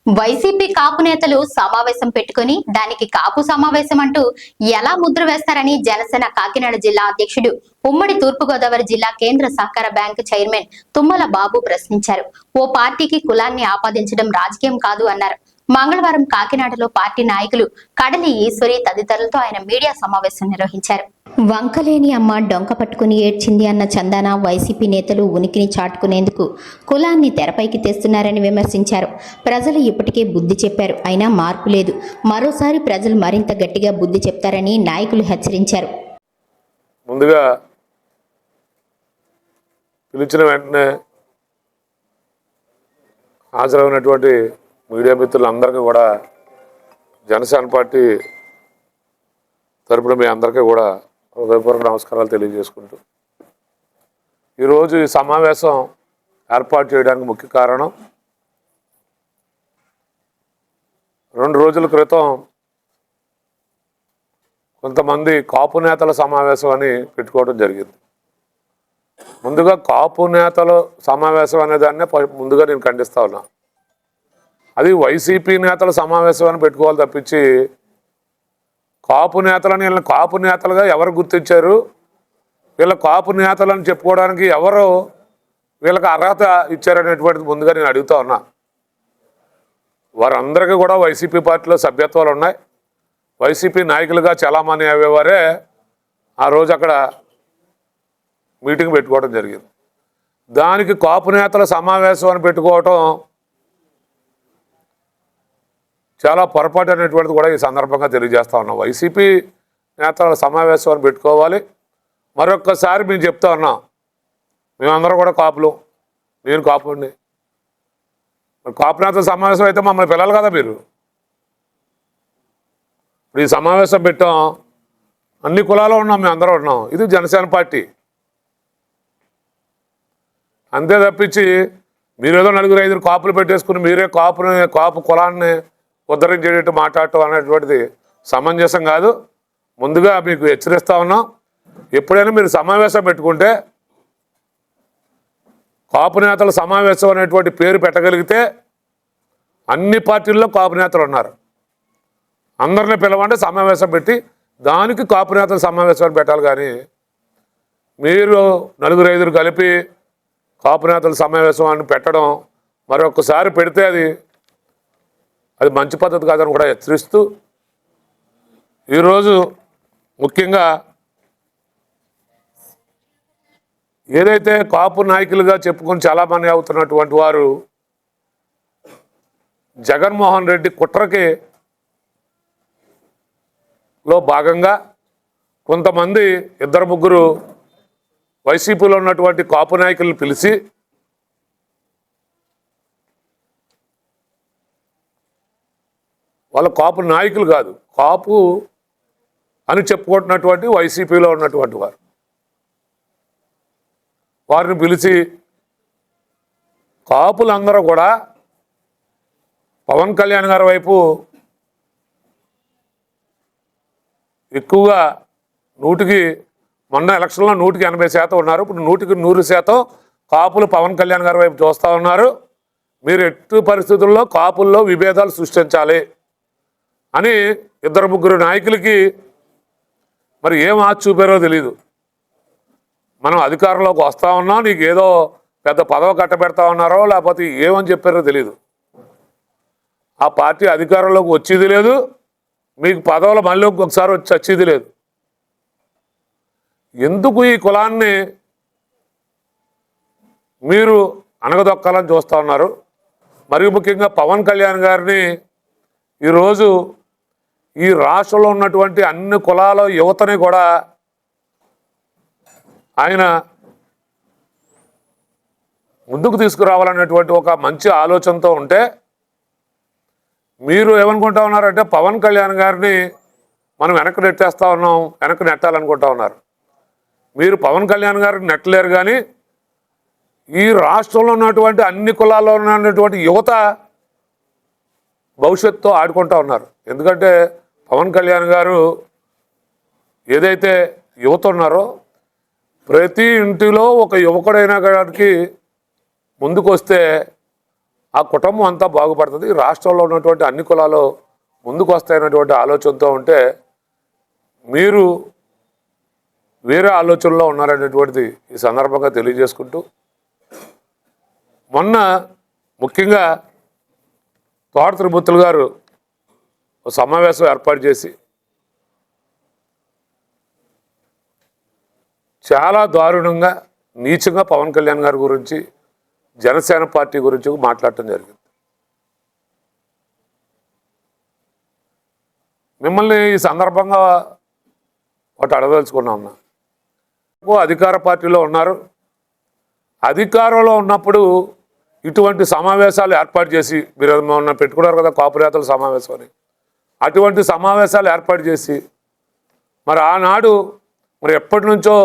YCP కాపు నేతలు సమావేశం పెట్టుకుని దానికి కాపు సమావేశం అంటూ ఎలా ముద్ర వేస్తారని జనసేన కాకినాడ జిల్లా అధ్యక్షుడు ఉమ్మడి తూర్పుగోదావరి జిల్లా కేంద్ర సహకార బ్యాంకు చైర్మన్ తుమ్మల బాబు ప్రశ్నించారు. ఓ పార్టీకి కులాన్ని ఆపాదించడం రాజకీయం కాదు అన్నారు. మంగళవారం కాకినాడలో పార్టీ నాయకులు కడలి ఈశ్వరి తదితరులతో ఆయన మీడియా సమావేశం నిర్వహించారు. వంకలేని అమ్మ డొంక పట్టుకుని ఏడ్చింది అన్న చందాన వైసీపీ నేతలు ఉనికిని చాటుకునేందుకు కులాన్ని తెరపైకి తెస్తున్నారని విమర్శించారు. ప్రజలు ఇప్పటికే బుద్ధి చెప్పారు, అయినా మార్పు లేదు. మరోసారి ప్రజలు మరింత గట్టిగా బుద్ధి చెప్తారని నాయకులు హెచ్చరించారు. ముందుగా పిలిచిన వెంటనే హాజరైనటువంటి మీడియా మిత్రులందరికీ కూడా జనసేన పార్టీ తరపున మీ అందరికీ కూడా హృదయపూర్వక నమస్కారాలు తెలియజేసుకుంటూ ఈరోజు ఈ సమావేశం ఏర్పాటు చేయడానికి ముఖ్య కారణం 2 రోజుల క్రితం కొంతమంది కాపు నేతల సమావేశం అని పెట్టుకోవడం జరిగింది. ముందుగా కాపు నేతల సమావేశం అనే దాన్నే ముందుగా నేను ఖండిస్తా ఉన్నా. అది వైసీపీ నేతల సమావేశం అని పెట్టుకోవాలి తప్పించి కాపు నేతలని వీళ్ళని కాపు నేతలుగా ఎవరు గుర్తించారు, వీళ్ళ కాపు నేతలని చెప్పుకోవడానికి ఎవరు వీళ్ళకి అర్హత ఇచ్చారనేటువంటిది ముందుగా నేను అడుగుతా ఉన్నా. వారందరికీ కూడా వైసీపీ పార్టీలో సభ్యత్వాలు ఉన్నాయి. వైసీపీ నాయకులుగా చాలామంది అయ్యేవారే ఆ రోజు అక్కడ మీటింగ్ పెట్టుకోవడం జరిగింది. దానికి కాపు నేతల సమావేశం అని పెట్టుకోవటం చాలా పొరపాటు అనేటువంటిది కూడా ఈ సందర్భంగా తెలియజేస్తా ఉన్నాం. వైసీపీ నేతల సమావేశం అని పెట్టుకోవాలి. మరొక్కసారి మేము చెప్తా ఉన్నాం, మేమందరం కూడా కాపులు, నేను కాపుని. కాపు నేతల సమావేశం అయితే మమ్మల్ని పిల్లలు కదా మీరు. ఇప్పుడు ఈ సమావేశం పెట్టాం, అన్ని కులాలు ఉన్నాం, మేము అందరం ఉన్నాం. ఇది జనసేన పార్టీ. అంతే తప్పించి మీరేదో 4-5 కాపులు పెట్టేసుకుని మీరే కాపు కులాన్ని ఉద్ధరించేటట్టు మాట్లాడటం అనేటువంటిది సమంజసం కాదు. ముందుగా మీకు హెచ్చరిస్తా ఉన్నాం, ఎప్పుడైనా మీరు సమావేశం పెట్టుకుంటే కాపు నేతల సమావేశం అనేటువంటి పేరు పెట్టగలిగితే అన్ని పార్టీల్లో కాపు నేతలు ఉన్నారు. అందరినీ పిలవండి, సమావేశం పెట్టి దానికి కాపు నేతల సమావేశం పెట్టాలి. కానీ మీరు 4-5 కలిపి కాపు నేతల సమావేశం అని పెట్టడం మరొకసారి పెడితే అది మంచి పద్ధతి కాదని కూడా హెచ్చరిస్తూ ఈరోజు ముఖ్యంగా ఏదైతే కాపు నాయకులుగా చెప్పుకొని చాలామంది అవుతున్నటువంటి వారు జగన్మోహన్ రెడ్డి కుట్రకి లో భాగంగా కొంతమంది 2-3 వైసీపీలో ఉన్నటువంటి కాపు నాయకులను పిలిచి వాళ్ళ కాపు నాయకులు కాదు, కాపు అని చెప్పుకుంటున్నటువంటి వైసీపీలో ఉన్నటువంటి వారిని పిలిచి కాపులందరూ కూడా పవన్ కళ్యాణ్ గారి వైపు ఎక్కువగా మొన్న ఎలక్షన్లో 180% ఉన్నారు. ఇప్పుడు 100% కాపులు పవన్ కళ్యాణ్ గారి వైపు చూస్తూ ఉన్నారు. మీరు ఎట్టి పరిస్థితుల్లో కాపుల్లో విభేదాలు సృష్టించాలి అని 2-3 నాయకులకి మరి ఏం ఆచి చూపారో తెలీదు. మనం అధికారంలోకి వస్తూ ఉన్నాం, నీకు ఏదో పెద్ద పదవి కట్టబెడతా ఉన్నారో లేకపోతే ఏమని చెప్పారో తెలీదు. ఆ పార్టీ అధికారంలోకి వచ్చేది లేదు, మీకు పదవులు మళ్ళీ ఒకసారి వచ్చి వచ్చేది లేదు. ఎందుకు ఈ కులాన్ని మీరు అణగదొక్కాలని చూస్తూ ఉన్నారు? మరియు ముఖ్యంగా పవన్ కళ్యాణ్ గారిని ఈరోజు ఈ రాష్ట్రంలో ఉన్నటువంటి అన్ని కులాల యువతని కూడా ఆయన ముందుకు తీసుకురావాలనేటువంటి ఒక మంచి ఆలోచనతో ఉంటే మీరు ఏమనుకుంటా ఉన్నారంటే పవన్ కళ్యాణ్ గారిని మనం వెనక్కి నెట్టేస్తా ఉన్నాం, వెనక్కి నెట్టాలనుకుంటా ఉన్నారు. మీరు పవన్ కళ్యాణ్ గారిని నెట్టలేరు. కానీ ఈ రాష్ట్రంలో ఉన్నటువంటి అన్ని కులాల్లో ఉన్నటువంటి యువత భవిష్యత్తుతో ఆడుకుంటూ ఉన్నారు. ఎందుకంటే పవన్ కళ్యాణ్ గారు ఏదైతే యువత ఉన్నారో ప్రతి ఇంటిలో ఒక యువకుడైన గారికి ముందుకు వస్తే ఆ కుటుంబం అంతా బాగుపడుతుంది, రాష్ట్రంలో ఉన్నటువంటి అన్ని కులాలు ముందుకు వస్తాయన్నటువంటి ఆలోచనతో ఉంటే మీరు వేరే ఆలోచనలో ఉన్నారనేటువంటిది ఈ సందర్భంగా తెలియజేసుకుంటూ, మొన్న ముఖ్యంగా తోట త్రిమూర్తులు గారు ఒక సమావేశం ఏర్పాటు చేసి చాలా దారుణంగా నీచంగా పవన్ కళ్యాణ్ గారి గురించి, జనసేన పార్టీ గురించి మాట్లాడటం జరిగింది. మిమ్మల్ని ఈ సందర్భంగా ఒకటి అడగదలుచుకున్నా ఉన్నా. అధికార పార్టీలో ఉన్నారు, అధికారంలో ఉన్నప్పుడు ఇటువంటి సమావేశాలు ఏర్పాటు చేసి, మీరు మొన్న పెట్టుకున్నారు కదా కాపురేతల సమావేశం అని, అటువంటి సమావేశాలు ఏర్పాటు చేసి మరి ఆనాడు మరి ఎప్పటి నుంచో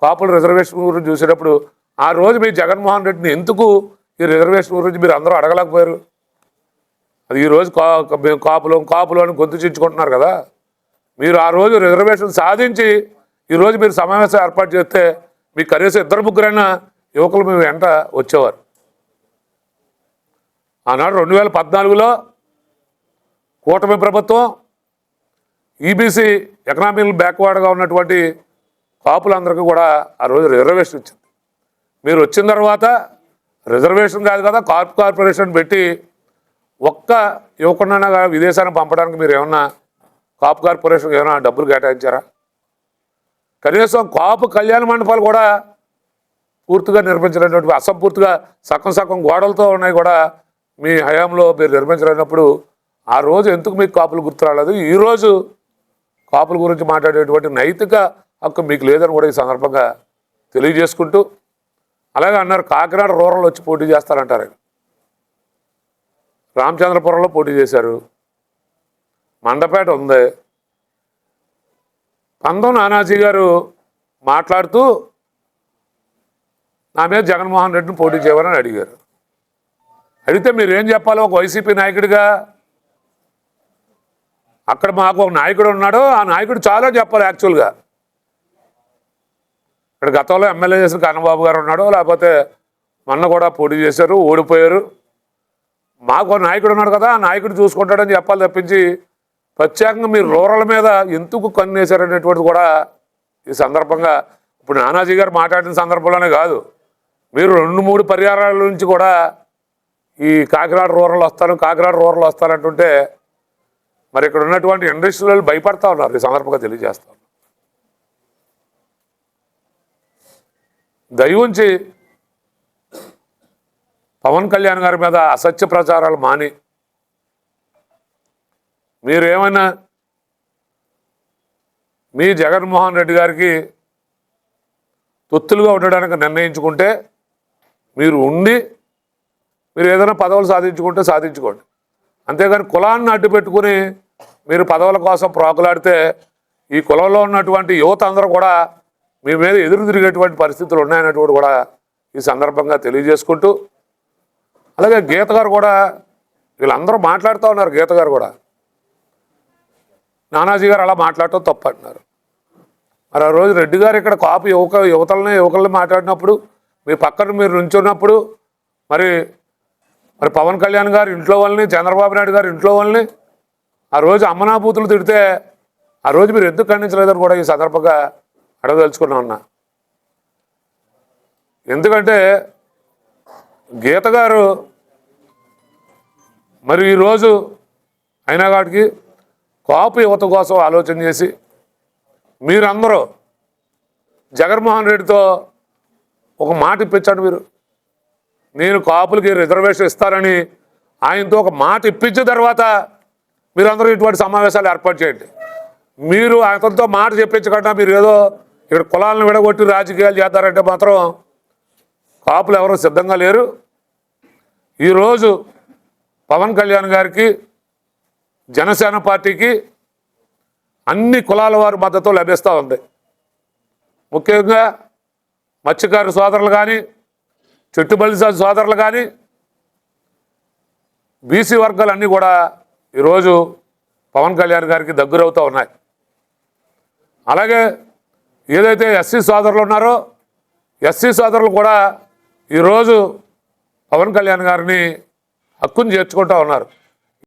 కాపుల రిజర్వేషన్ గురించి చూసేటప్పుడు ఆ రోజు మీ జగన్మోహన్ రెడ్డిని ఎందుకు ఈ రిజర్వేషన్ గురించి మీరు అందరూ అడగలేకపోయారు? అది ఈరోజు మేము కాపులు అని గొంతు చించుకుంటున్నారు కదా. మీరు ఆ రోజు రిజర్వేషన్ సాధించి ఈరోజు మీరు సమావేశం ఏర్పాటు చేస్తే మీకు కనీసం 2-3 యువకులు మేము వెంట వచ్చేవారు. ఆనాడు 2014లో కూటమి ప్రభుత్వం ఈబీసీ ఎకనామికల్ బ్యాక్వర్డ్గా ఉన్నటువంటి కాపులందరికీ కూడా ఆ రోజు రిజర్వేషన్ ఇచ్చింది. మీరు వచ్చిన తర్వాత రిజర్వేషన్ కాదు కదా, కార్పొరేషన్ పెట్టి ఒక్క యువకుడినైనా విదేశానికి పంపడానికి మీరు ఏమన్నా కాపు కార్పొరేషన్కి ఏమైనా డబ్బులు కేటాయించారా? కనీసం కాపు కళ్యాణ మండపాలు కూడా పూర్తిగా నిర్మించలేనటువంటి, అసంపూర్తిగా సగం గోడలతో ఉన్నాయి కూడా మీ హయాంలో మీరు నిర్మించలేనప్పుడు ఆ రోజు ఎందుకు మీకు కాపులు గుర్తు రాలేదు? ఈరోజు కాపుల గురించి మాట్లాడేటువంటి నైతిక హక్కు మీకు లేదని కూడా ఈ సందర్భంగా తెలియజేసుకుంటూ, అలాగే అన్నారు కాకినాడ రూరల్ వచ్చి పోటీ చేస్తారంటారు. రామచంద్రపురంలో పోటీ చేశారు, మండపేట ఉంది. పందం నానాజీ గారు మాట్లాడుతూ నా మీద జగన్మోహన్ రెడ్డిని పోటీ చేయమని అడిగారు. అడిగితే మీరు ఏం చెప్పాలో ఒక వైసీపీ నాయకుడిగా, అక్కడ మాకు ఒక నాయకుడు ఉన్నాడు, ఆ నాయకుడు చాలా చెప్పాలి. యాక్చువల్గా ఇక్కడ గతంలో ఎమ్మెల్యే చేసిన కన్నబాబు గారు ఉన్నాడు, లేకపోతే మొన్న కూడా పోటీ చేశారు, ఓడిపోయారు. మాకు నాయకుడు ఉన్నాడు కదా, ఆ నాయకుడు చూసుకుంటాడని చెప్పాలి తప్పించి ప్రత్యేకంగా మీరు రూరల్ మీద ఎందుకు కన్నేశారనేటువంటిది కూడా ఈ సందర్భంగా ఇప్పుడు నానాజీ గారు మాట్లాడిన సందర్భంలోనే కాదు, మీరు 2-3 పర్యాయాల నుంచి కూడా ఈ కాకినాడ రూరల్ వస్తానంటుంటే మరి ఇక్కడ ఉన్నటువంటి ఇండస్ట్రీలు భయపడతా ఉన్నారు. ఈ సందర్భంగా తెలియజేస్తాను. దయవుంచి పవన్ కళ్యాణ్ గారి మీద అసత్య ప్రచారాలు మాని మీరు ఏమైనా మీ జగన్మోహన్ రెడ్డి గారికి తొత్తులుగా ఉండడానికి నిర్ణయించుకుంటే మీరు ఉండి మీరు ఏదైనా పదవులు సాధించుకుంటే సాధించుకోండి. అంతేగాని కులాన్ని అడ్డు పెట్టుకుని మీరు పదవుల కోసం ప్రాకులాడితే ఈ కులంలో ఉన్నటువంటి యువత అందరూ కూడా మీ మీద ఎదురు తిరిగేటువంటి పరిస్థితులు ఉన్నాయనేటువంటి కూడా ఈ సందర్భంగా తెలియజేసుకుంటూ, అలాగే గీత గారు కూడా వీళ్ళందరూ మాట్లాడుతూ ఉన్నారు. గీత గారు కూడా నానాజీ గారు అలా మాట్లాడటం తప్పు అంటున్నారు. మరి ఆ రోజు రెడ్డి గారు ఇక్కడ కాపు యువకుల్ని మాట్లాడినప్పుడు మీ పక్కన మీరు నుంచున్నప్పుడు మరి పవన్ కళ్యాణ్ గారు ఇంట్లో వాళ్ళని, చంద్రబాబు నాయుడు గారు ఇంట్లో వాళ్ళని ఆ రోజు అమ్మనాభూతులు తిడితే ఆ రోజు మీరు ఎందుకు ఖండించలేదని కూడా ఈ సందర్భంగా అడగదలుచుకున్నా ఉన్నా. ఎందుకంటే గీత గారు మరి ఈరోజు అయినా కాడికి కాపు యువత కోసం ఆలోచన చేసి మీరందరూ జగన్మోహన్ రెడ్డితో ఒక మాట ఇప్పించండి. నేను కాపులకి రిజర్వేషన్ ఇస్తానని ఆయనతో ఒక మాట ఇప్పించిన తర్వాత మీరందరూ ఇటువంటి సమావేశాలు ఏర్పాటు చేయండి. మీరు అతనితో మాట చెప్పించకుండా మీరు ఏదో ఇక్కడ కులాలను విడగొట్టి రాజకీయాలు చేస్తారంటే మాత్రం కాపులు ఎవరూ సిద్ధంగా లేరు. ఈరోజు పవన్ కళ్యాణ్ గారికి, జనసేన పార్టీకి అన్ని కులాల వారి మద్దతు లభిస్తూ ఉంది. ముఖ్యంగా మత్స్యకారు సోదరులు కానీ, చెట్టుబల్లి సోదరులు కానీ, బీసీ వర్గాలన్నీ కూడా ఈరోజు పవన్ కళ్యాణ్ గారికి దగ్గరవుతూ ఉన్నాయి. అలాగే ఏదైతే ఎస్సీ సోదరులు ఉన్నారో ఎస్సీ సోదరులు కూడా ఈరోజు పవన్ కళ్యాణ్ గారిని హక్కును చేర్చుకుంటా ఉన్నారు.